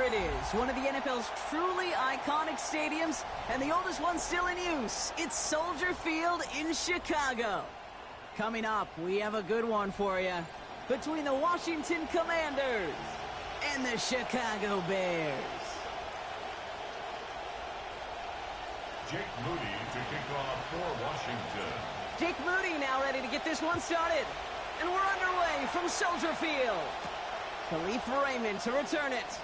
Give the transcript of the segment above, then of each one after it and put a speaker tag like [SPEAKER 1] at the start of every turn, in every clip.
[SPEAKER 1] it is, one of the NFL's truly iconic stadiums, and the oldest one still in use. It's Soldier Field in Chicago. Coming up, we have a good one for you. Between the Washington Commanders and the Chicago Bears.
[SPEAKER 2] Jake Moody to kick off for Washington.
[SPEAKER 1] Jake Moody now ready to get this one started. And we're underway from Soldier Field. Khalif Raymond to return it.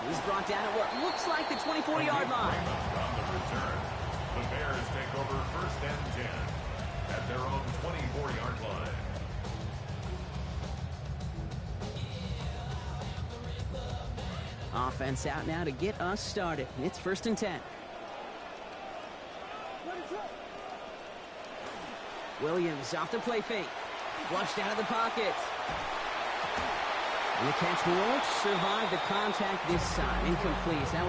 [SPEAKER 1] He's brought down at what looks like the 24-yard line.
[SPEAKER 2] On the return, the Bears take over 1st and 10 at their own 24-yard line.
[SPEAKER 1] Offense out now to get us started. It's 1st and 10. Williams off the play fake. Flushed out of the pocket. And the catch won't survive the contact this time. Incomplete. That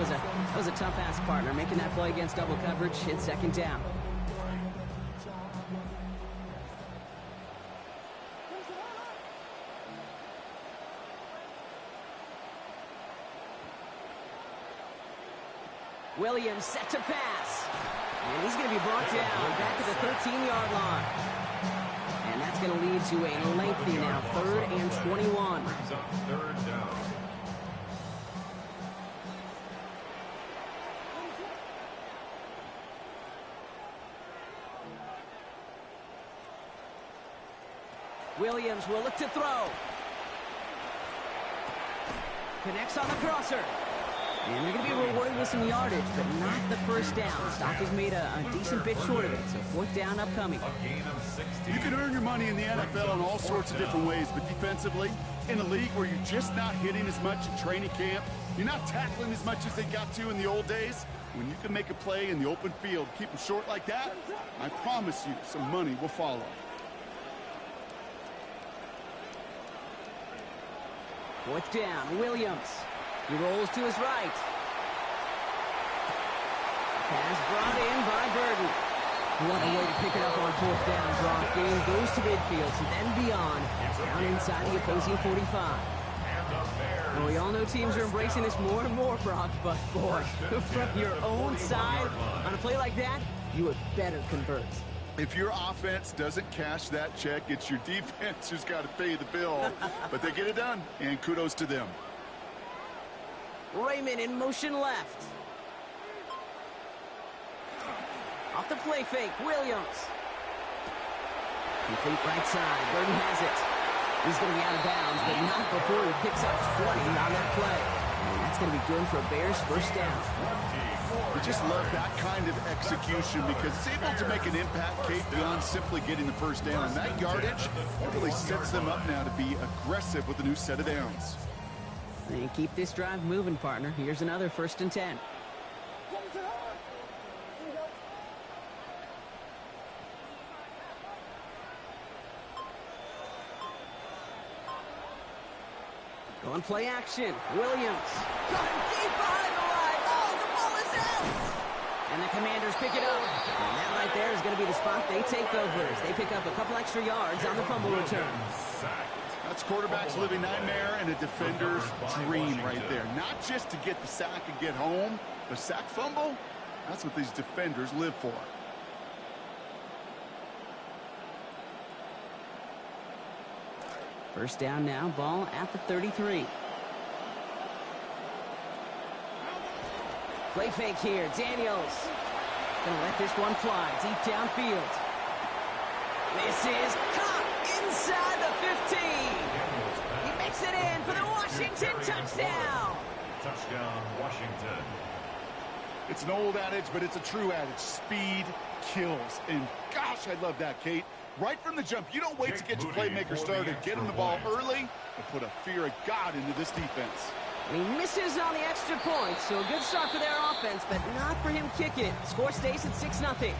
[SPEAKER 1] was a tough-ass partner making that play against double coverage. It's 2nd down. Williams set to pass. And he's going to be brought down back at the 13-yard line. And that's going to lead to a lengthy now 3rd and 21.
[SPEAKER 2] Brings up 3rd down.
[SPEAKER 1] Williams will look to throw. Connects on the crosser. And they're going to be rewarded with some yardage, but not the 1st down. Stock has made a decent bit short of it, so 4th down upcoming.
[SPEAKER 2] A gain of 16.
[SPEAKER 3] You can earn your money in the NFL in all sorts of different ways, but defensively, in a league where you're just not hitting as much in training camp, you're not tackling as much as they got to in the old days, when you can make a play in the open field, keep them short like that, I promise you some money will follow.
[SPEAKER 1] Fourth down, Williams. He rolls to his right. Pass brought in by Burden. What a way to pick it up on 4th down, Brock. Game goes to midfield, and then beyond, down inside the opposing 45. Well, we all know teams are embracing this more and more, Brock, but boy, from your own side, on a play like that, you had better convert.
[SPEAKER 3] If your offense doesn't cash that check, it's your defense who's got to pay the bill. But they get it done, and kudos to them.
[SPEAKER 1] Raymond in motion left. Off the play fake, Williams. Complete right side, Burden has it. He's going to be out of bounds, but not before he picks up 20 on that play. And that's going to be good for a Bears 1st down.
[SPEAKER 3] We just love that kind of execution because it's able to make an impact, Kate, beyond simply getting the 1st down. And that yardage really sets them up now to be aggressive with a new set of downs.
[SPEAKER 1] And keep this drive moving, partner. Here's another 1st and 10. Going play action. Williams. Coming deep behind the line. Oh, the ball is out. And the Commanders pick it up. And that right there is going to be the spot they take over as they pick up a couple extra yards on the fumble return.
[SPEAKER 3] That's quarterback's living nightmare and a defender's dream right there. Not just to get the sack and get home, the sack fumble, that's what these defenders live for.
[SPEAKER 1] First down now, ball at the 33. Play fake here, Daniels. Gonna let this one fly deep downfield. This is caught inside the 15. He makes it in for the Washington touchdown.
[SPEAKER 2] Touchdown, Washington.
[SPEAKER 3] It's an old adage, but it's a true adage. Speed kills. And gosh, I love that, Kate. Right from the jump, you don't wait to get your playmaker started. Get him the ball early and put a fear of God into this defense.
[SPEAKER 1] And he misses on the extra point, so a good start for their offense, but not for him kicking it. Score stays at 6-0.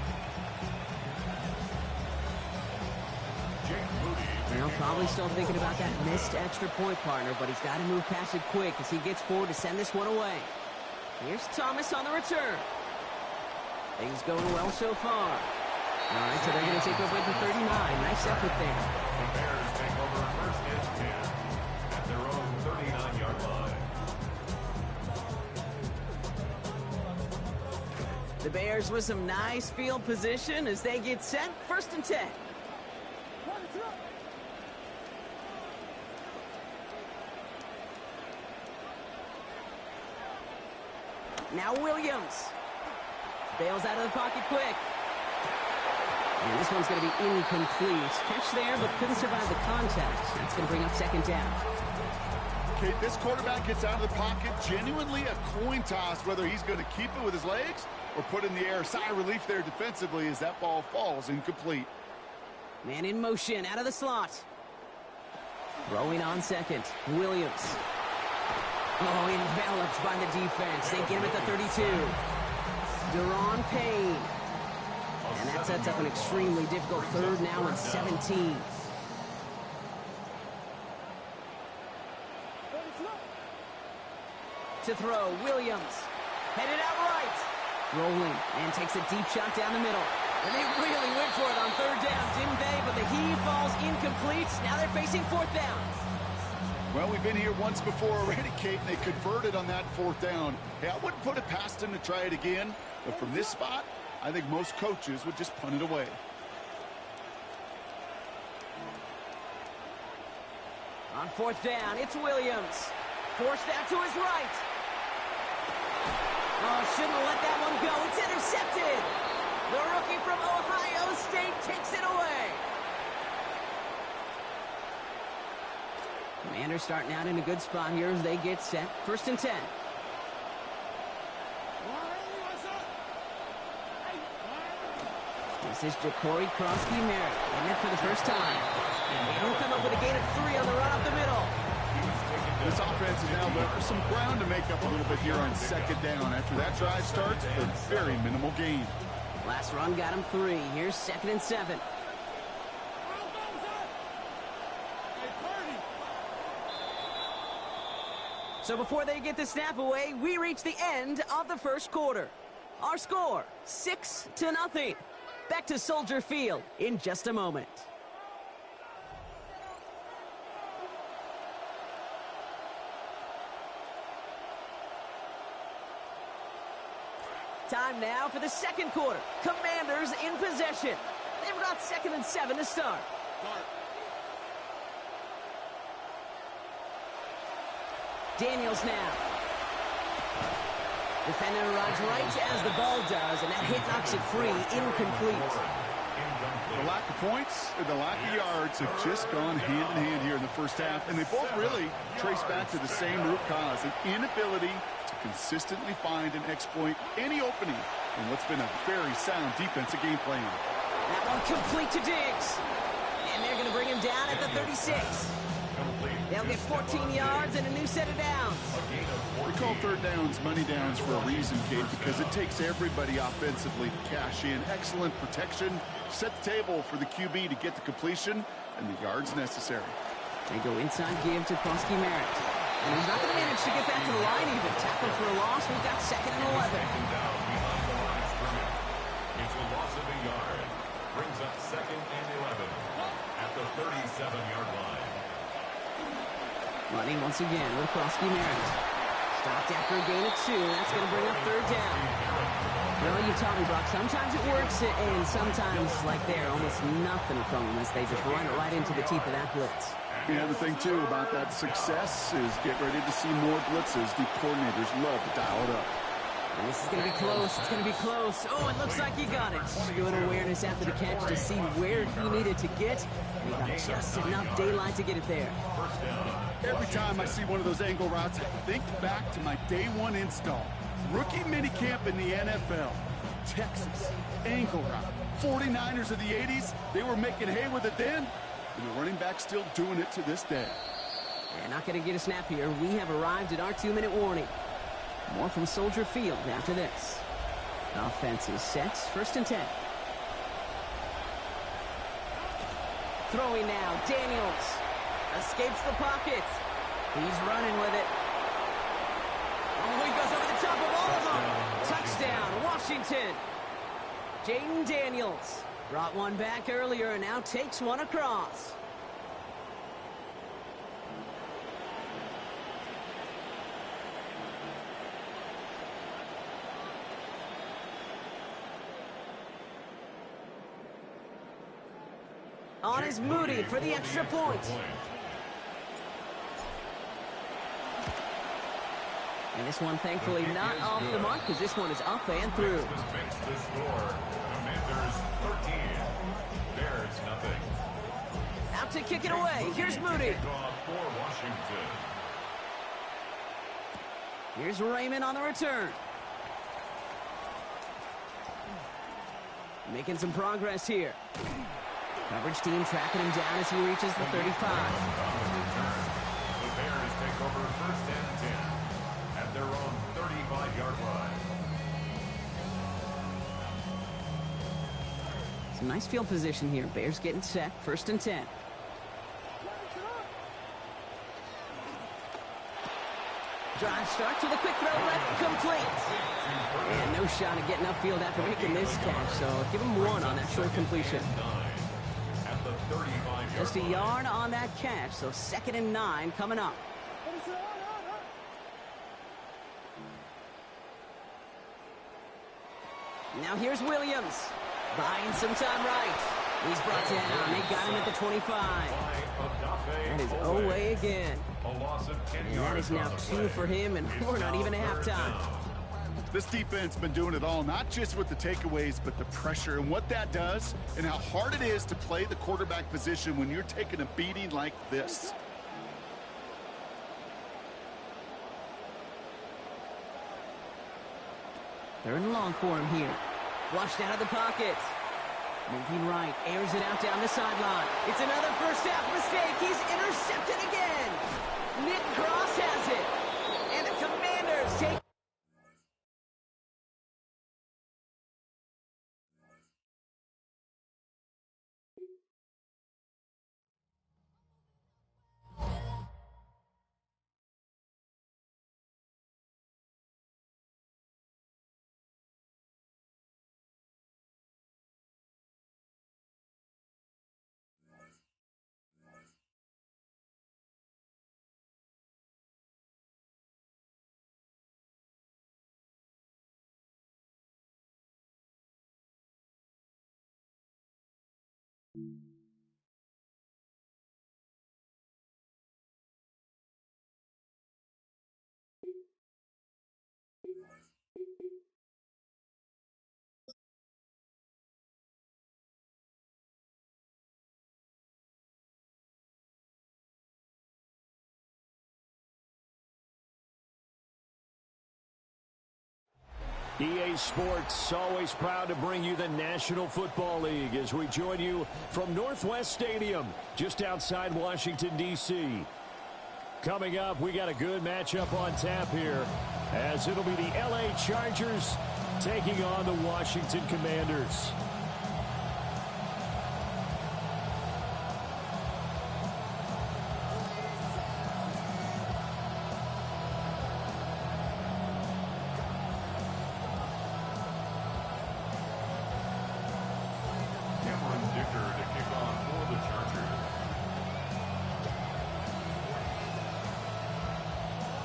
[SPEAKER 1] Well, probably still thinking about that missed extra point, partner, but he's got to move past it quick as he gets forward to send this one away. Here's Thomas on the return. Things going well so far. All right, so they're going to take over at the 39. Nice effort there.
[SPEAKER 2] The Bears take over 1st and 10 at their own 39-yard line.
[SPEAKER 1] The Bears with some nice field position as they get set. 1st and 10. Now Williams. Bails out of the pocket quick. And this one's going to be incomplete. Catch there, but couldn't survive the contact. That's going to bring up 2nd down.
[SPEAKER 3] Okay, this quarterback gets out of the pocket. Genuinely a coin toss whether he's going to keep it with his legs or put it in the air. Sigh of relief there defensively as that ball falls incomplete.
[SPEAKER 1] Man in motion out of the slot. Throwing on 2nd. Williams. Oh, enveloped by the defense. They get him at the 32. Deron Payne. And that sets up an extremely difficult 3rd now and 17. To throw, Williams. Headed out right. Rolling and takes a deep shot down the middle. And they really went for it on 3rd down, didn't they? But the heave falls incomplete. Now they're facing 4th down.
[SPEAKER 3] Well, we've been here once before already, Kate, and they converted on that 4th down. Hey, I wouldn't put it past them to try it again, but from this spot, I think most coaches would just punt it away.
[SPEAKER 1] On 4th down, it's Williams. Forced out to his right. Oh, shouldn't have let that one go. It's intercepted. The rookie from Ohio State takes it away. Commanders starting out in a good spot here as they get set. 1st and 10. This is Ja'Cory Krosky-Merritt getting it for the first time. They don't come up with a gain of 3 on the run up the middle.
[SPEAKER 3] This offense is now left for some ground to make up a little bit here on 2nd down. After that drive starts, a very minimal gain.
[SPEAKER 1] Last run got him 3. Here's 2nd and 7. So before they get the snap away, we reach the end of the 1st quarter. Our score, 6-0. Back to Soldier Field in just a moment. Time now for the 2nd quarter. Commanders in possession. They've got 2nd and 7 to start. Daniels now. Defender arrives right as the ball does, and that hit knocks it free, incomplete.
[SPEAKER 3] The lack of points and the lack of yards have just gone hand in hand here in the 1st half, and they both really trace back to the same root cause, an inability to consistently find and exploit any opening in what's been a very sound defensive game plan.
[SPEAKER 1] That one complete to Diggs. And they're going to bring him down at the 36. They'll get 14 yards and a new set of downs.
[SPEAKER 3] We call 3rd downs money downs for a reason, Kate, because it takes everybody offensively to cash in. Excellent protection, set the table for the QB to get the completion and the yards necessary.
[SPEAKER 1] They go inside give to Krosky-Merritt. And he's not going to manage to get back to the line even. Tackle for a loss. We've got 2nd and 11.
[SPEAKER 2] It's a loss of a yard. Brings up 2nd and 11 at the 37-yard line.
[SPEAKER 1] Running once again with Krosky-Merritt. Stopped after a gain of 2. That's going to bring up 3rd down. Well, you taught me, Brock. Sometimes it works, and sometimes, like there, almost nothing from them as they just run it right into the teeth of that blitz.
[SPEAKER 3] Yeah, the thing, too, about that success is get ready to see more blitzes. The coordinators love to dial it up.
[SPEAKER 1] And this is going to be close. It's going to be close. Oh, it looks like he got it. Good awareness after the catch to see where he needed to get. And he got just enough daylight to get it there.
[SPEAKER 3] Every time I see one of those angle routes, I think back to my day 1 install. Rookie minicamp in the NFL. Texas, angle route. 49ers of the 80s, they were making hay with it then. And the running back still doing it to this day.
[SPEAKER 1] They're not going to get a snap here. We have arrived at our 2-minute warning. More from Soldier Field after this. Offense is set. 1st and 10. Throwing now. Daniels escapes the pocket. He's running with it. Oh, he goes over the top of all of them. Touchdown, Washington. Jaden Daniels brought one back earlier and now takes one across. On is Moody for the extra point. And this one, thankfully, not off the mark because this one is up and through.
[SPEAKER 2] Makes the score. Commanders 13. Bears nothing.
[SPEAKER 1] Out to kick it away. Here's Moody.
[SPEAKER 2] For Washington.
[SPEAKER 1] Here's Raymond on the return. Making some progress here. Coverage team tracking him down as he reaches the 35.
[SPEAKER 2] The Bears take over first and 10 at their own 35-yard line.
[SPEAKER 1] Some nice field position here. Bears getting set. First and 10. Drive start to the quick throw left, complete. And no shot at getting upfield after making this catch, so give him one on that short completion.
[SPEAKER 2] At the 35-yard
[SPEAKER 1] Just a yard on that catch, so 2nd and 9 coming up. Now here's Williams. Buying some time right. He's brought down. They got him at the 25. That is away again. And that is now 2 for him, and we're not even at halftime.
[SPEAKER 3] This defense has been doing it all, not just with the takeaways, but the pressure and what that does and how hard it is to play the quarterback position when you're taking a beating like this.
[SPEAKER 1] Third and long for him here. Flushed out of the pocket. Moving right, airs it out down the sideline. It's another first half mistake. He's intercepted again. Nick Cross has it. And the Commanders take...
[SPEAKER 4] EA Sports, always proud to bring you the National Football League as we join you from Northwest Stadium, just outside Washington, D.C. Coming up, we got a good matchup on tap here, as it'll be the L.A. Chargers taking on the Washington Commanders.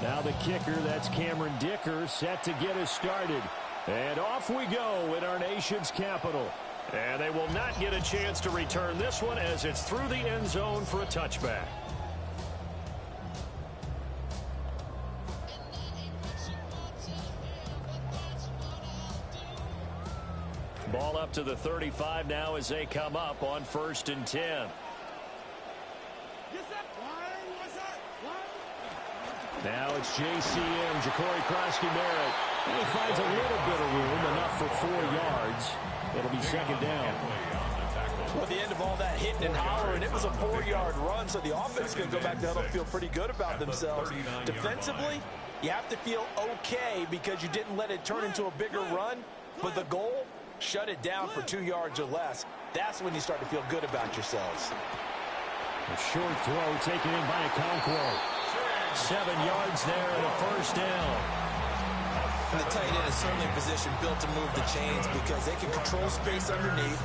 [SPEAKER 4] Now the kicker, that's Cameron Dicker, set to get us started. And off we go in our nation's capital. And they will not get a chance to return this one as it's through the end zone for a touchback. Ball up to the 35 now as they come up on 1st and 10. Now it's JCM, Ja'Cory Krosky-Merritt. And he finds a little bit of room, enough for 4 yards. It'll be 2nd down.
[SPEAKER 5] Well, at the end of all that hitting and hollering, it was a 4-yard run, so the offense can go back to huddle, feel pretty good about themselves. Defensively, you have to feel okay because you didn't let it turn into a bigger run, but the goal, shut it down for 2 yards or less. That's when you start to feel good about yourselves.
[SPEAKER 4] A short throw taken in by Okonkwo. 7 yards there and a 1st down.
[SPEAKER 5] And the tight end is certainly a position built to move the chains because they can control space underneath.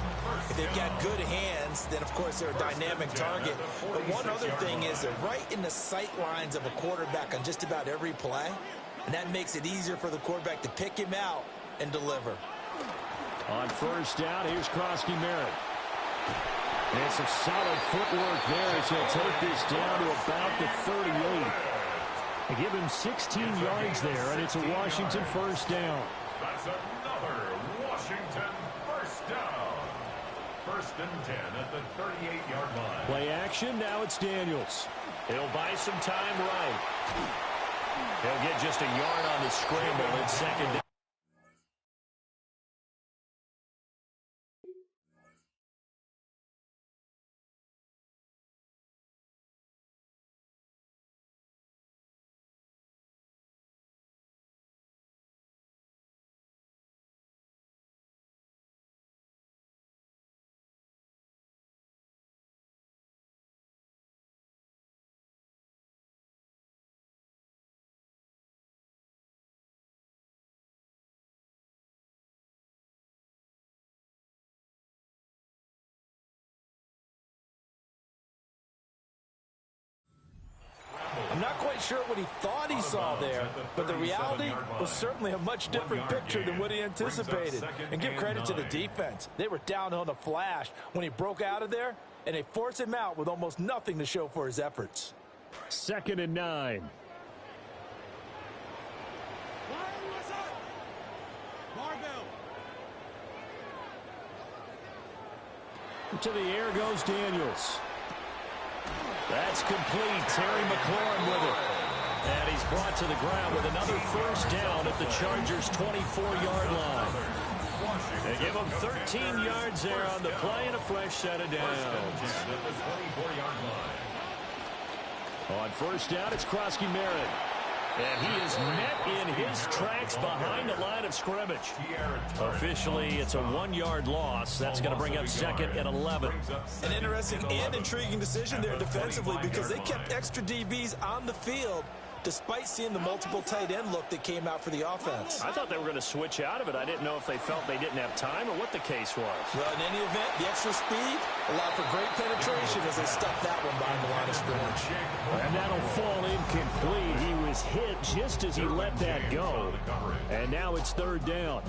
[SPEAKER 5] If they've got good hands, then of course they're a dynamic target. But one other thing is they're right in the sight lines of a quarterback on just about every play. And that makes it easier for the quarterback to pick him out and deliver.
[SPEAKER 4] On 1st down, here's Krosky-Merritt. And some solid footwork there as he'll take this down to about the 38. They give him 16 yards there, and it's a Washington first down.
[SPEAKER 2] That's another Washington first down. First and 10 at the 38-yard line.
[SPEAKER 4] Play action, now it's Daniels. He'll buy some time right. He'll get just a yard on the scramble in second down.
[SPEAKER 5] I'm not quite sure what he thought he saw there, but the reality was certainly a much different picture than what he anticipated. And give credit to the defense. They were down on the flash when he broke out of there, and they forced him out with almost nothing to show for his efforts.
[SPEAKER 4] 2nd and 9. To the air goes Daniels. That's complete. Terry McLaurin with it. And he's brought to the ground with another first down at the Chargers' 24-yard line. They give him 13 yards there on the play and a fresh set of downs. On first down, it's Krosky-Merritt. And he is met in his tracks behind the line of scrimmage. Officially, it's a 1-yard loss. That's going to bring up 2nd and 11.
[SPEAKER 5] An interesting and intriguing decision there defensively because they kept extra DBs on the field despite seeing the multiple tight end look that came out for the offense.
[SPEAKER 4] I thought they were going to switch out of it. I didn't know if they felt they didn't have time or what the case was.
[SPEAKER 5] Well, in any event, the extra speed allowed for great penetration as they stuffed that one behind the line of scrimmage.
[SPEAKER 4] And that'll fall incomplete. He was hit just as he let that go. And now it's 3rd down.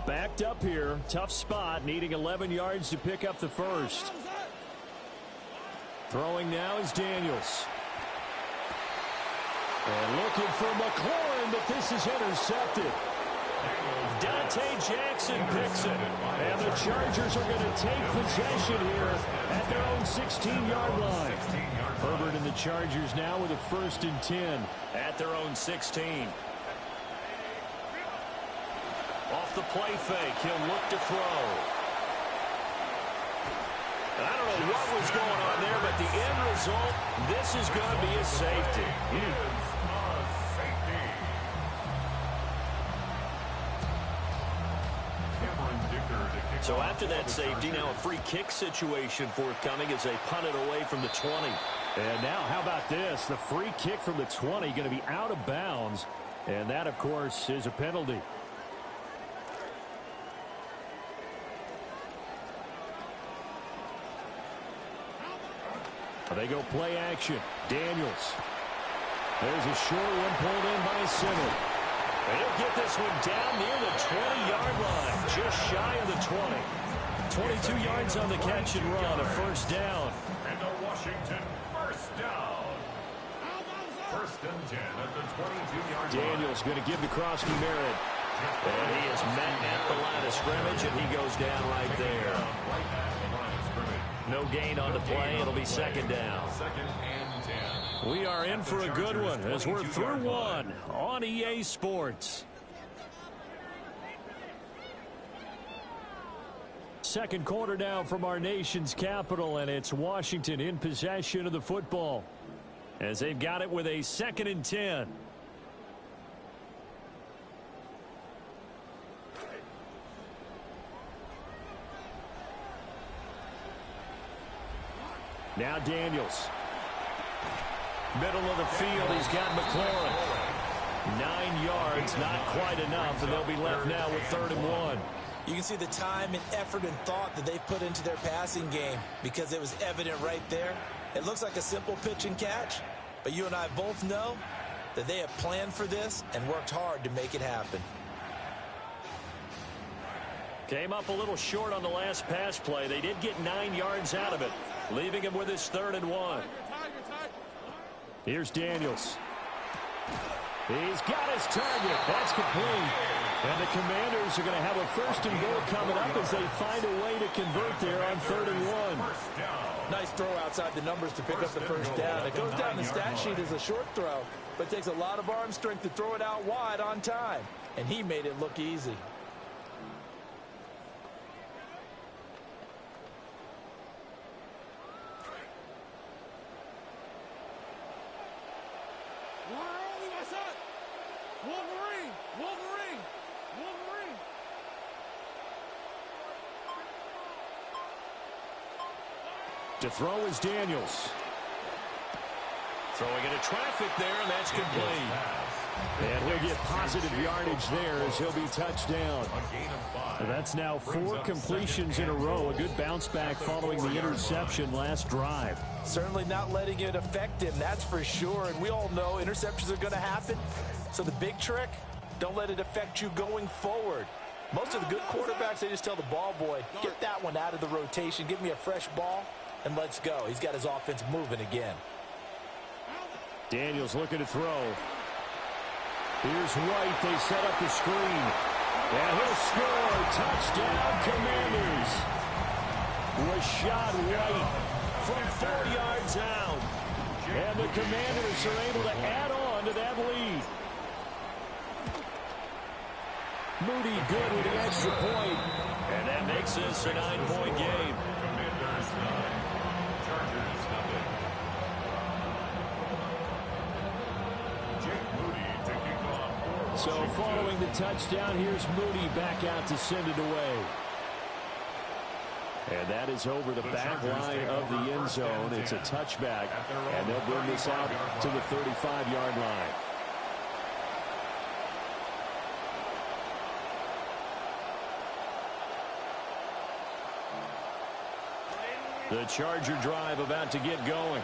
[SPEAKER 4] Backed up here. Tough spot, needing 11 yards to pick up the first. Throwing now is Daniels. And looking for McLaurin, but this is intercepted. Dante Jackson picks it. And the Chargers are going to take possession here at their own 16-yard line. Herbert and the Chargers now with a 1st and 10 at their own 16. Off the play fake, he'll look to throw. I don't know what was going on there, but the end result, this is going to be a safety. So after that safety, now a free kick situation forthcoming as they punt it away from the 20. And now, how about this? The free kick from the 20 going to be out of bounds. And that, of course, is a penalty. They go play action. Daniels. There's a short one pulled in by Simmons. He'll get this one down near the 20-yard line, just shy of the 20. 22 yards on the catch and run, a first down.
[SPEAKER 2] And a Washington first down. 1st and 10 at the 22-yard line.
[SPEAKER 4] Daniels going to give to Krosky-Merritt. And he is met at the line of scrimmage, and he goes down right there. No gain on the play. It'll be 2nd down.
[SPEAKER 2] 2nd and 10.
[SPEAKER 4] We are in for a good one as we're through one on EA Sports. Second quarter now from our nation's capital, and it's Washington in possession of the football as they've got it with a 2nd and 10. Now Daniels. Middle of the field, he's got McLaurin. 9 yards, not quite enough, and they'll be left now with 3rd and 1.
[SPEAKER 5] You can see the time and effort and thought that they've put into their passing game because it was evident right there. It looks like a simple pitch and catch, but you and I both know that they have planned for this and worked hard to make it happen.
[SPEAKER 4] Came up a little short on the last pass play. They did get 9 yards out of it, leaving him with his 3rd and 1. Here's Daniels. He's got his target. That's complete. And the Commanders are going to have a 1st and goal coming up as they find a way to convert there on 3rd and 1.
[SPEAKER 5] Nice throw outside the numbers to pick up the 1st down. It goes down the stat sheet as a short throw, but it takes a lot of arm strength to throw it out wide on time. And he made it look easy.
[SPEAKER 4] To throw is Daniels. Throwing into traffic there, and that's complete. And he'll get positive yardage there as he'll be touched down. So that's now 4 completions in a row. A good bounce back following the interception last drive.
[SPEAKER 5] Certainly not letting it affect him, that's for sure. And we all know interceptions are going to happen. So the big trick, don't let it affect you going forward. Most of the good quarterbacks, they just tell the ball boy, get that one out of the rotation, give me a fresh ball, and let's go. He's got his offense moving again.
[SPEAKER 4] Daniels looking to throw. Here's White. They set up the screen. And he'll score. Touchdown, Commanders. Rashad White from 4 yards out. And the Commanders are able to add on to that lead. Moody good with the extra point. And that makes this a 9-point game.
[SPEAKER 2] Commanders 9, Chargers nothing. Jake Moody to kick off.
[SPEAKER 4] So following the touchdown, here's Moody back out to send it away. And that is over the back line of the end zone. It's a touchback, and they'll bring this out to the 35-yard line. The Charger drive about to get going.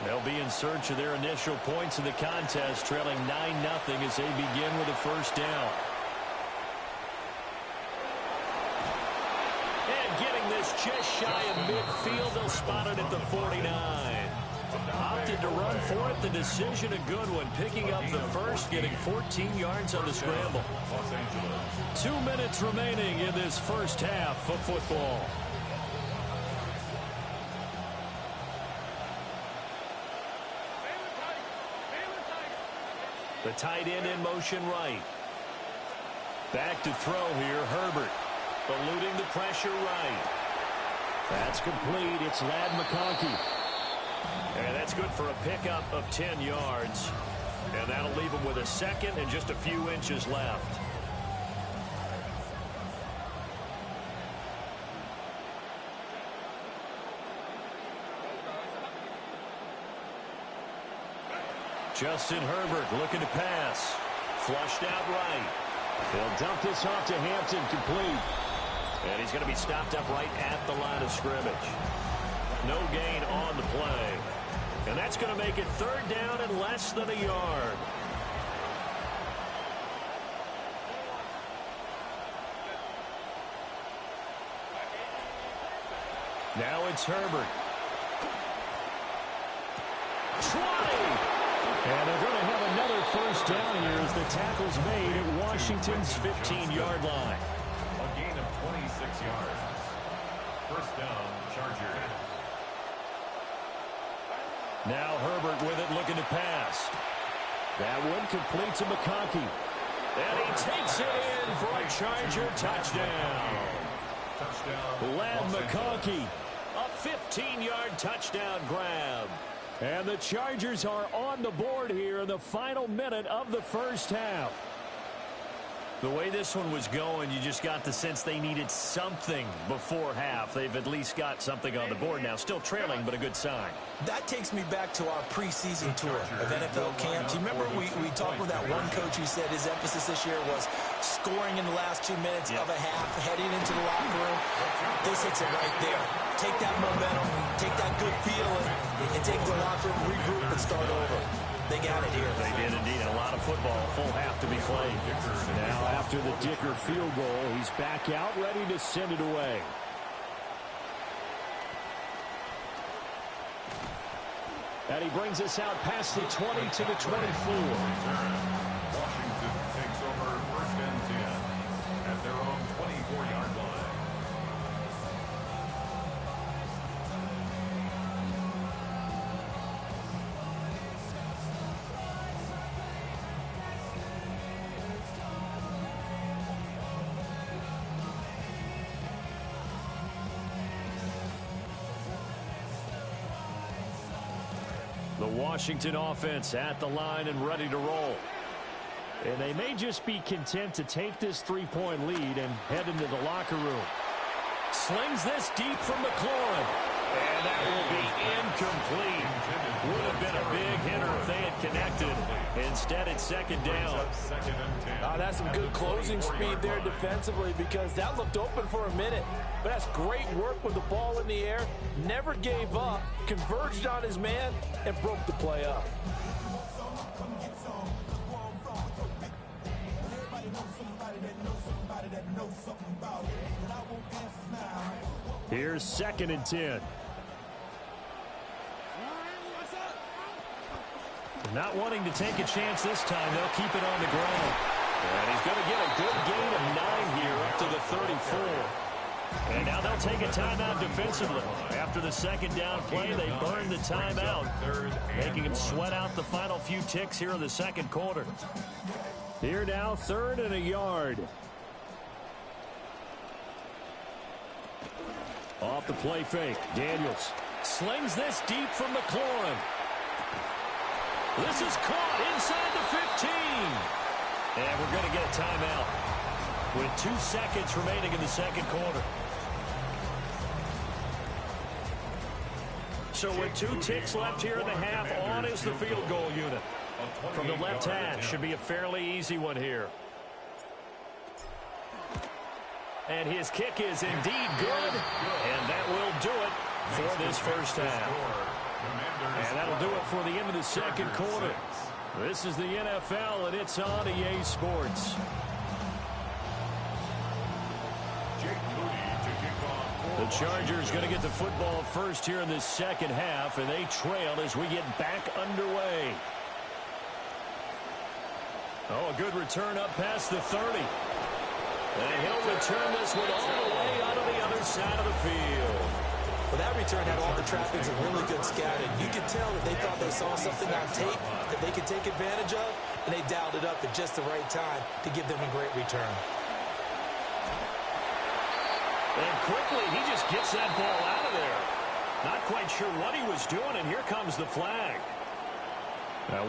[SPEAKER 4] They'll be in search of their initial points in the contest, trailing 9-0 as they begin with a 1st down. And getting this just shy of midfield, they'll spot it at the 49. Opted to run for it. The decision a good one. Picking up the 1st, getting 14 yards on the scramble. 2 minutes remaining in this 1st half of football. The tight end in motion right. Back to throw here, Herbert. Eluding the pressure right. That's complete. It's Ladd McConkey. And that's good for a pickup of 10 yards. And that'll leave him with a 2nd and just a few inches left. Justin Herbert looking to pass. Flushed out right. He'll dump this off to Hampton, complete. And he's going to be stopped up right at the line of scrimmage. No gain on the play. And that's going to make it 3rd down and less than a yard. Now it's Herbert. 20! And they're going to have another 1st down here as the tackle's made at Washington's 15-yard line.
[SPEAKER 2] A gain of 26 yards. 1st down, Chargers.
[SPEAKER 4] Now Herbert with it, looking to pass. That one complete to McConkey. And he takes it in for a Charger touchdown. Ladd McConkey, a 15-yard touchdown grab. And the Chargers are on the board here in the final minute of the 1st half. The way this one was going, you just got the sense they needed something before half. They've at least got something on the board now. Still trailing, but a good sign.
[SPEAKER 5] That takes me back to our preseason tour of NFL camps. You remember we talked with that one coach who said his emphasis this year was scoring in the last 2 minutes of a half, heading into the locker room. This hits it right there. Take that momentum, take that good feeling, and take the locker room, regroup, and start over. They got it here.
[SPEAKER 4] They did indeed. A lot of football. A full half to be played. Now after the Dicker field goal, he's back out ready to send it away. And he brings us out past the 20 to the 24.
[SPEAKER 2] Washington takes over 1st and 10 at their own 24-yard line.
[SPEAKER 4] The Washington offense at the line and ready to roll. And they may just be content to take this 3-point lead and head into the locker room. Slings this deep from McLaurin. And that will be incomplete. Would have been a big hitter if they had connected. Instead, it's 2nd down.
[SPEAKER 5] That's some good closing speed there defensively because that looked open for a minute. But that's great work with the ball in the air. Never gave up, converged on his man, and broke the play up.
[SPEAKER 4] Here's 2nd and 10. Not wanting to take a chance this time, they'll keep it on the ground. And he's going to get a good gain of 9 here up to the 34. And now they'll take a timeout defensively. After the 2nd down play, they burn the timeout, making him sweat out the final few ticks here in the 2nd quarter. Here now, 3rd and a yard. Off the play fake, Daniels slings this deep from McLaurin. This is caught inside the 15. And we're going to get a timeout with 2 seconds remaining in the 2nd quarter. So with 2 ticks left here in the half, on is the field goal unit. From the left hash, should be a fairly easy one here. And his kick is indeed good, and that will do it for this 1st half. And that'll do it for the end of the 2nd quarter. This is the NFL, and it's on EA Sports. The Chargers going to get the football first here in this 2nd half, and they trail as we get back underway. Oh, a good return up past the 30. And he'll return this one all the way out of the other side of the field.
[SPEAKER 5] Well, that return had all the trappings of really good scouting. You could tell that they thought they saw something on tape that they could take advantage of, and they dialed it up at just the right time to give them a great return.
[SPEAKER 4] And quickly, he just gets that ball out of there. Not quite sure what he was doing, and here comes the flag.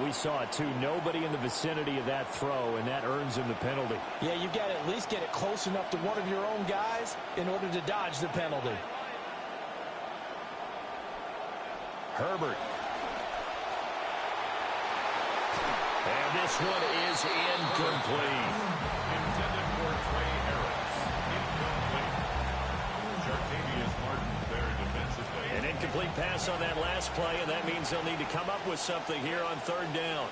[SPEAKER 4] We saw it, too. Nobody in the vicinity of that throw, and that earns him the penalty. Yeah, you've got to at least get it close enough to one of your own guys in order to dodge the penalty. Herbert. And this one is incomplete.
[SPEAKER 2] Intended for Trey Harris. Incomplete. Jartavius Martin there defensively.
[SPEAKER 4] An incomplete pass on that last play, and that means they'll need to come up with something here on 3rd down.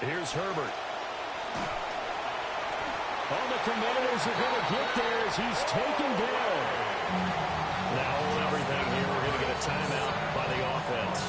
[SPEAKER 4] Here's Herbert. All the Commanders are going to get there as he's taken down. Now hold everything here. We're going to get a timeout by the offense.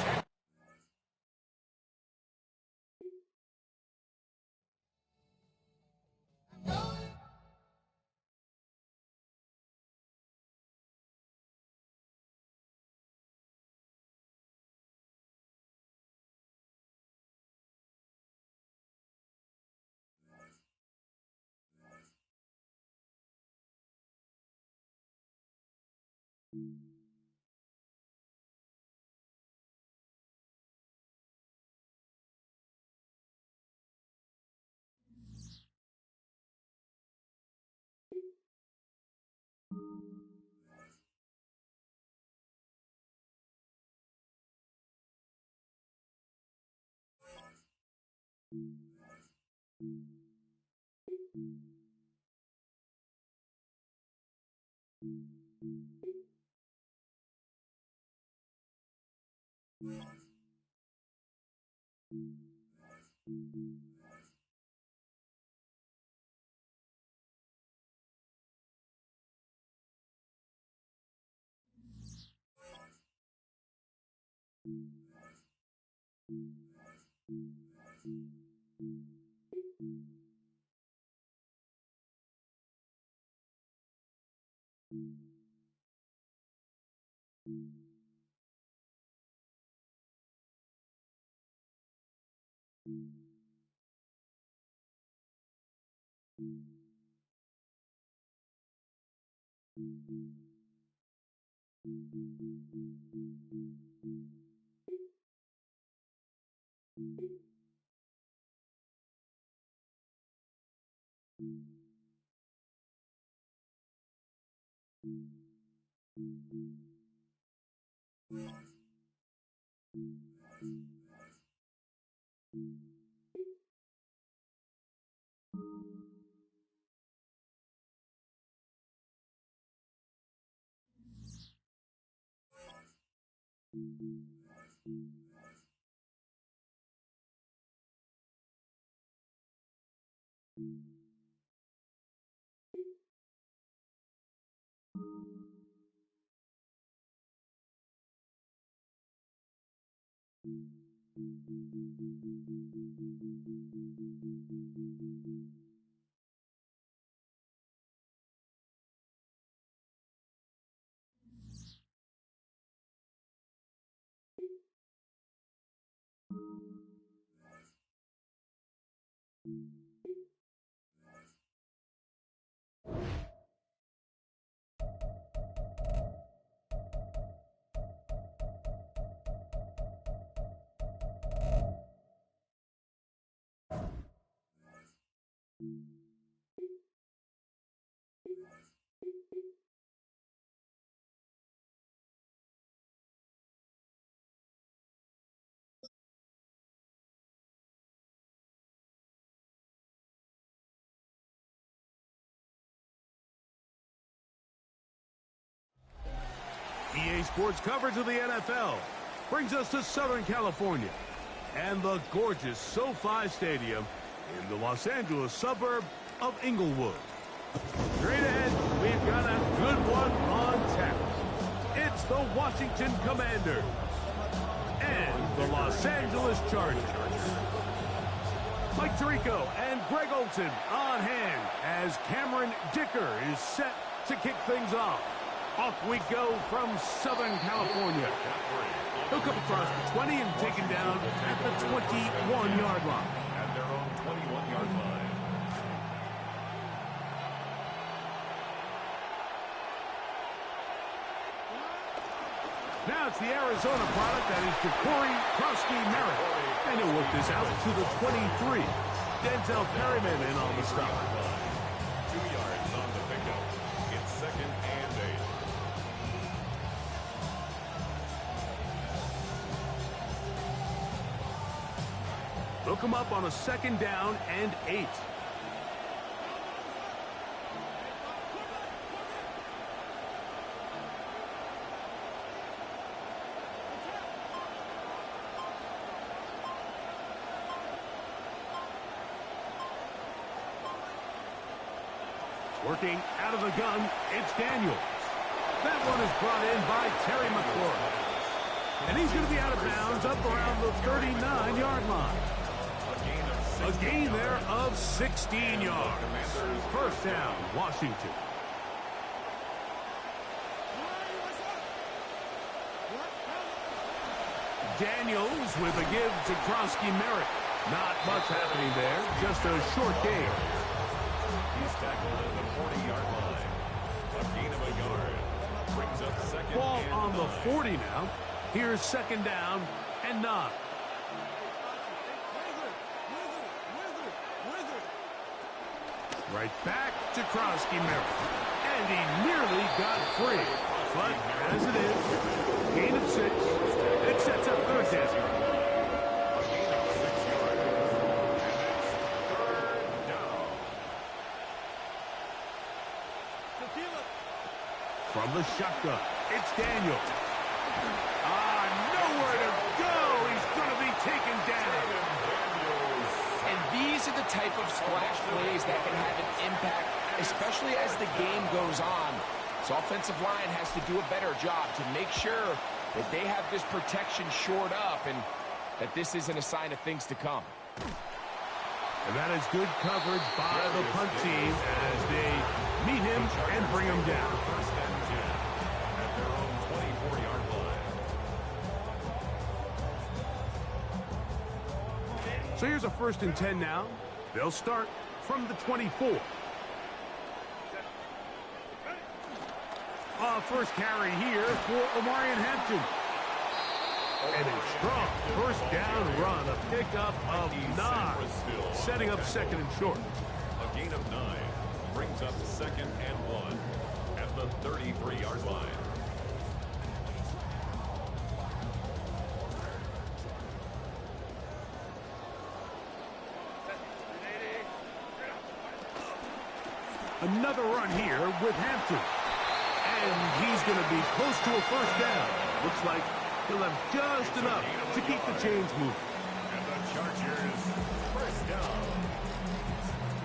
[SPEAKER 6] EA Sports coverage of the NFL brings us to Southern California and the gorgeous SoFi Stadium in the Los Angeles suburb of Inglewood. Straight ahead, we've got a good one on tap. It's the Washington Commanders and the Los Angeles Chargers. Mike Tirico and Greg Olson on hand as Cameron Dicker is set to kick things off. Off we go from Southern California. He'll come across the 20 and taken down at the 21-yard line.
[SPEAKER 2] At their own 21-yard line.
[SPEAKER 6] Now it's the Arizona product, that is Ja'Cory Krosky-Merritt. And he'll work this out to the 23. Denzel Perryman in on the stop.
[SPEAKER 2] 2 yards on the pickup. It's 2nd and 8.
[SPEAKER 6] Look him up on a 2nd down and 8. Working out of the gun, it's Daniels. That one is brought in by Terry McLaurin. And he's going to be out of bounds up around the 39-yard line. A gain there of 16 yards. First down, Washington. Daniels with a give to Krosky-Merritt. Not much happening there, just a short gain.
[SPEAKER 2] He's tackled at the 40-yard line. A gain of a yard. Brings up 2nd
[SPEAKER 6] Ball
[SPEAKER 2] and
[SPEAKER 6] on
[SPEAKER 2] 9.
[SPEAKER 6] the 40 now. Here's 2nd down and 9. Right back to Krosky-Merritt. And he nearly got free. But as it is, gain of 6. It sets up 3rd down.
[SPEAKER 2] A gain of 6 yards. And it's 3rd
[SPEAKER 6] From the shotgun, it's Daniel. Nowhere to go. He's going to be taken down.
[SPEAKER 7] And these are the type of splash plays that can have an impact, especially as the game goes on. So offensive line has to do a better job to make sure that they have this protection shored up and that this isn't a sign of things to come.
[SPEAKER 6] And that is good coverage by the punt team as they meet him and bring him down.
[SPEAKER 2] First and 10 at their own 24-yard line.
[SPEAKER 6] So here's a 1st and 10 now. They'll start from the 24. First carry here for Omarion Hampton. And a strong 1st down run, a pickup of 9, setting up 2nd and short.
[SPEAKER 2] A gain of 9 brings up 2nd and 1 at the 33-yard line.
[SPEAKER 6] Another run here with Hampton. And he's going to be close to a 1st down. Looks like he'll have just enough to keep the chains moving.
[SPEAKER 2] And the Chargers, 1st down.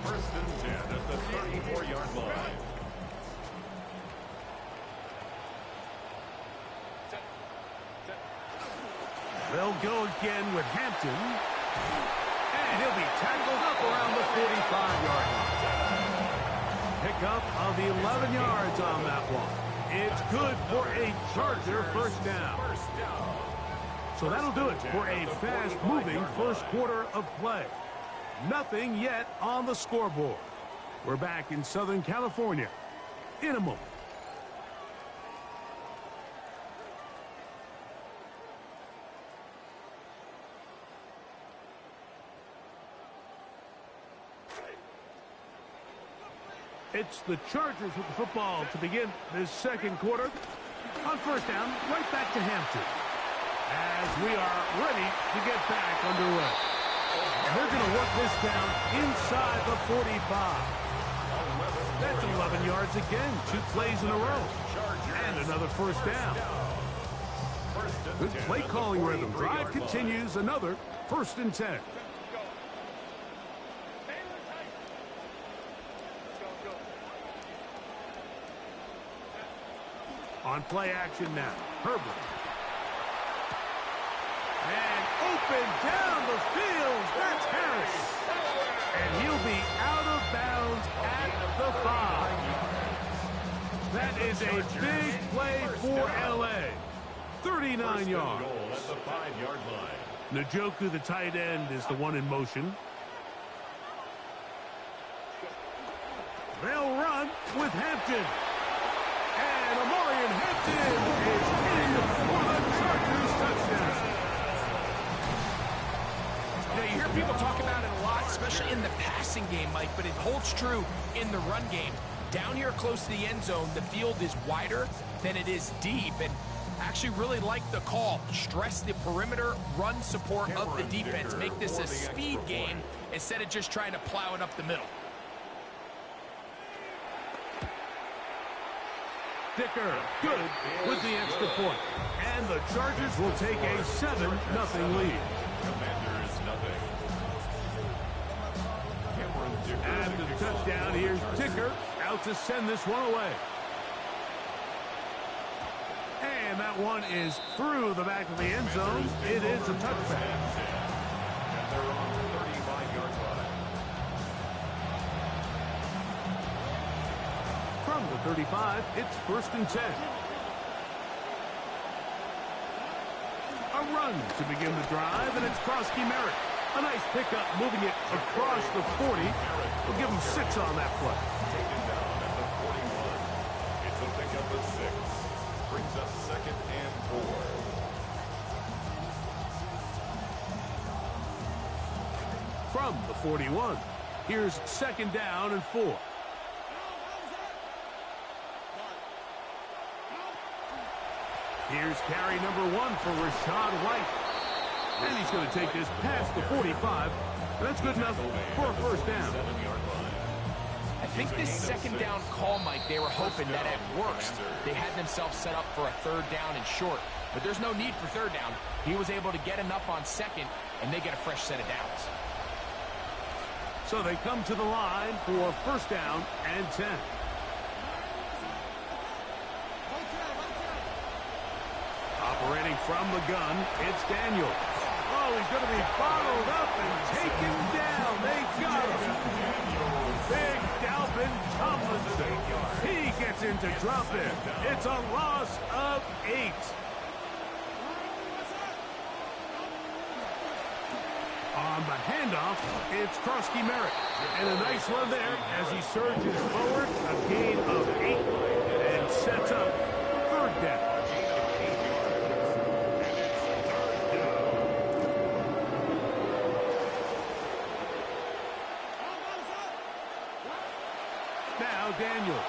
[SPEAKER 2] 1st and 10 at the 34-yard line.
[SPEAKER 6] They'll go again with Hampton. And he'll be tackled up around the 45-yard line. Pickup of 11 yards on that one. It's good for a Charger 1st down. So that'll do it for a fast-moving 1st quarter of play. Nothing yet on the scoreboard. We're back in Southern California in a moment. It's the Chargers with the football to begin this 2nd quarter. On 1st down, right back to Hampton. As we are ready to get back underway. And they're going to work this down inside the 45. That's 11 yards again. 2 plays in a row. And another 1st down. Good play calling rhythm. Drive continues. Another 1st and 10. On play action now, Herbert. And open down the field, that's Harris. And he'll be out of bounds at the 5. That is a big play for L.A. 39 yards.
[SPEAKER 2] At the 5-yard line.
[SPEAKER 6] Njoku, the tight end, is the one in motion. They'll run with Hampton. And Omarion Hampton is in for the Chargers touchdown.
[SPEAKER 7] Now, you hear people talk about it a lot, especially in the passing game, Mike, but it holds true in the run game. Down here close to the end zone, the field is wider than it is deep, and actually really like the call. Stress the perimeter, run support of the defense. Make this a speed game instead of just trying to plow it up the middle.
[SPEAKER 6] Dicker, good with the extra point. And the Chargers will take a 7-0 lead.
[SPEAKER 2] Commanders, nothing.
[SPEAKER 6] After the touchdown, here's Dicker out to send this one away. And that one is through the back of the end zone. It is a touchback.
[SPEAKER 2] And they're on the 35-yard line.
[SPEAKER 6] From the 35, it's 1st and 10. A run to begin the drive, and it's Krosky Merritt. A nice pickup, moving it across the 40. We'll give him 6 on that play.
[SPEAKER 2] Taken down at the 41. It's a pickup of 6. Brings up 2nd and 4.
[SPEAKER 6] From the 41, here's 2nd down and 4. Here's carry number 1 for Rashad White. And he's going to take this past the 45. And that's good enough for a 1st down.
[SPEAKER 7] I think this second down call, Mike, they were hoping that at worst they had themselves set up for a third down and short. But there's no need for third down. He was able to get enough on second, and they get a fresh set of downs.
[SPEAKER 6] So they come to the line for first down and 10. Operating from the gun, it's Daniels. Oh, he's going to be bottled up and taken down. They got him. Big Dalvin Tomlinson. He gets into drop it. It's a loss of 8. On the handoff, it's Krosky Merritt. And a nice run there as he surges forward, a gain of 8, and sets up third down. Now Daniels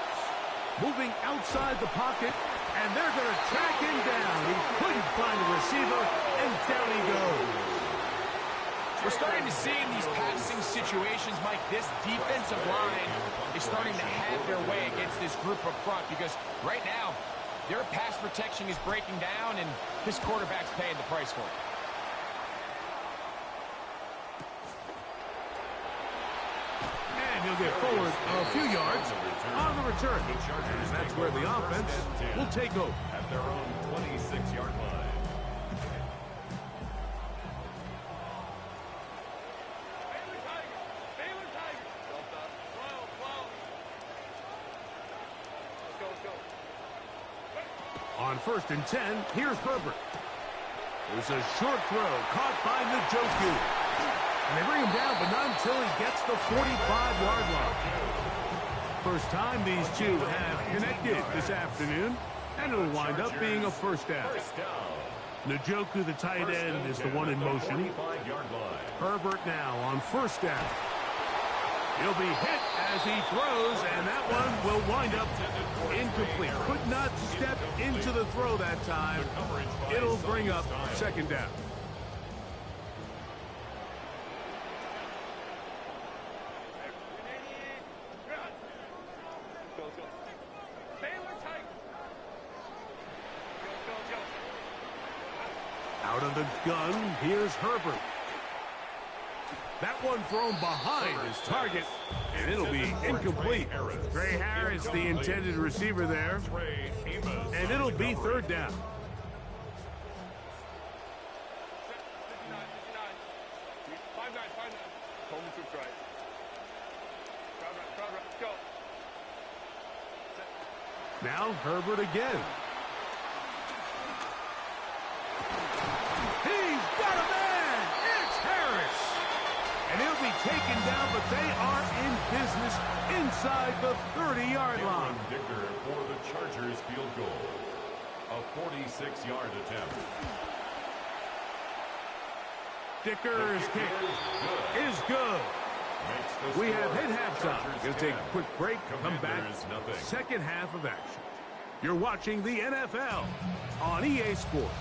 [SPEAKER 6] moving outside the pocket, and they're going to track him down. He couldn't find a receiver, and down he goes.
[SPEAKER 7] We're starting to see in these passing situations, Mike, this defensive line is starting to have their way against this group up front because right now, their pass protection is breaking down, and this quarterback's paying the price for it.
[SPEAKER 6] And he'll get forward a few yards on the return. And that's where the offense will take over.
[SPEAKER 2] At their own 26-yard line.
[SPEAKER 6] On first and 10, here's Herbert. There's a short throw caught by Njoku. And they bring him down, but not until he gets the 45-yard line. First time these two have connected this afternoon, and it'll wind up being a first down. Njoku, the tight end, is the one in motion. Herbert now on first down. He'll be hit as he throws, and that one will wind up incomplete. Could not step into the throw that time. It'll bring up second down. Out of the gun, here's Herbert. That one thrown behind his target, and it'll be incomplete. Trey Harris, the intended receiver there, and it'll be third down. Now Herbert again. He's got a man! It's Harris! And he'll be taken down, but they are in business inside the 30-yard line.
[SPEAKER 2] Dicker for the Chargers field goal. A 46-yard attempt.
[SPEAKER 6] Dicker's kick is good. We have hit halftime. Going to take a quick break, come back, second half of action. You're watching the NFL on EA Sports.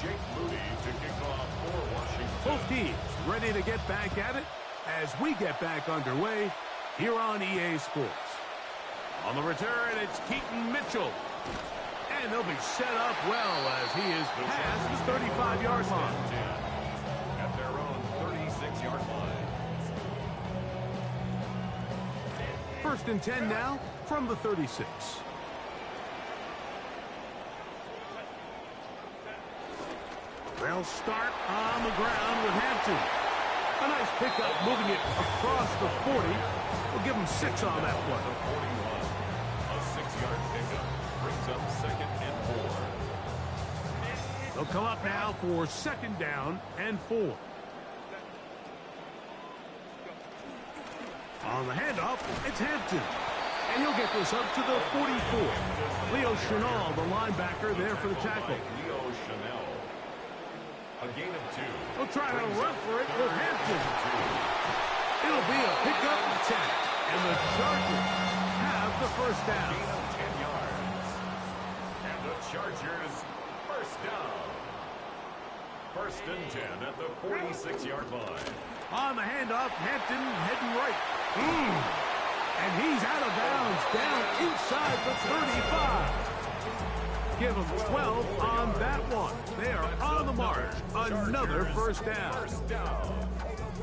[SPEAKER 2] Jake Moody to kick off for Washington.
[SPEAKER 6] Both teams ready to get back at it as we get back underway here on EA Sports. On the return, it's Keaton Mitchell. And they'll be set up well as he is past the 35-yard line.
[SPEAKER 2] At their own 36-yard line.
[SPEAKER 6] First and 10 now from the 36. They'll start on the ground with Hampton. A nice pickup, moving it across the 40. We'll give him 6 on that one.
[SPEAKER 2] A 6-yard pickup brings up second and 4.
[SPEAKER 6] They'll come up now for second down and 4. On the handoff, it's Hampton. And he'll get this up to the 44. Leo Chenal, the linebacker, there for the tackle.
[SPEAKER 2] Leo Chenal. A gain of 2.
[SPEAKER 6] We'll try to run for it with Hampton. It'll be a pickup attack. And the Chargers have the first down.
[SPEAKER 2] Gain of 10 yards. And the Chargers first down. First and 10 at the 46-yard line.
[SPEAKER 6] On the handoff, Hampton heading right. And he's out of bounds, down inside the 35. Give him 12 on that one. They are on the march. Another first down.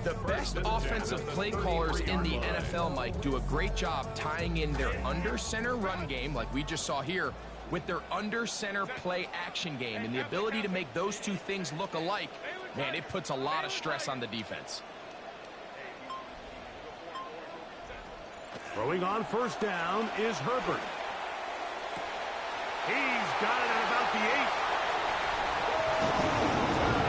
[SPEAKER 7] The best offensive play callers in the NFL, Mike, do a great job tying in their under-center run game, like we just saw here, with their under-center play action game. And the ability to make those two things look alike, man, it puts a lot of stress on the defense.
[SPEAKER 6] Throwing on first down is Herbert. He's got it at about the 8.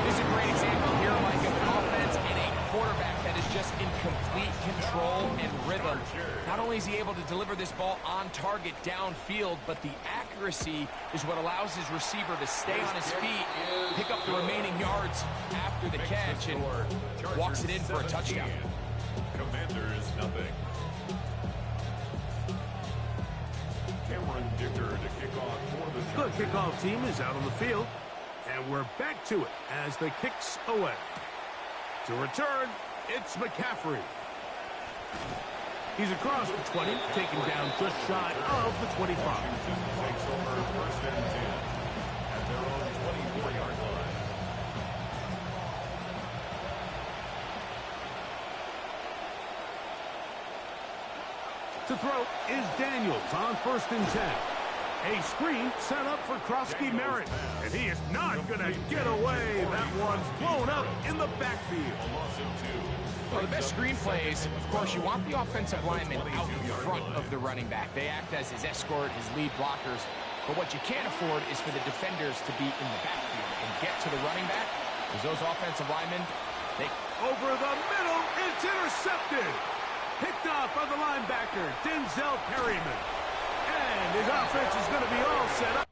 [SPEAKER 7] This is a great example here, Mike, of an offense and a quarterback that is just in complete control and rhythm. Not only is he able to deliver this ball on target downfield, but the accuracy is what allows his receiver to stay on his feet, pick up the remaining yards after the catch, and walks it in for a touchdown.
[SPEAKER 2] Commanders, nothing.
[SPEAKER 6] The kickoff team is out on the field, and we're back to it as the kicks away. To return, it's McCaffrey. He's across the 20, taken down just shy of the 25.
[SPEAKER 2] Takes over first and 10 at their own 24-yard line.
[SPEAKER 6] To throw is Daniels on first and 10. A screen set up for Krosky-Merritt, and he is not going to get away. That one's blown up in the backfield.
[SPEAKER 7] Well, the best screen plays, of course, you want the offensive lineman out in front of the running back. They act as his escort, his lead blockers. But what you can't afford is for the defenders to be in the backfield and get to the running back, because those offensive linemen, they...
[SPEAKER 6] Over the middle, it's intercepted. Picked off by the linebacker, Denzel Perryman. And his offense is going to be all set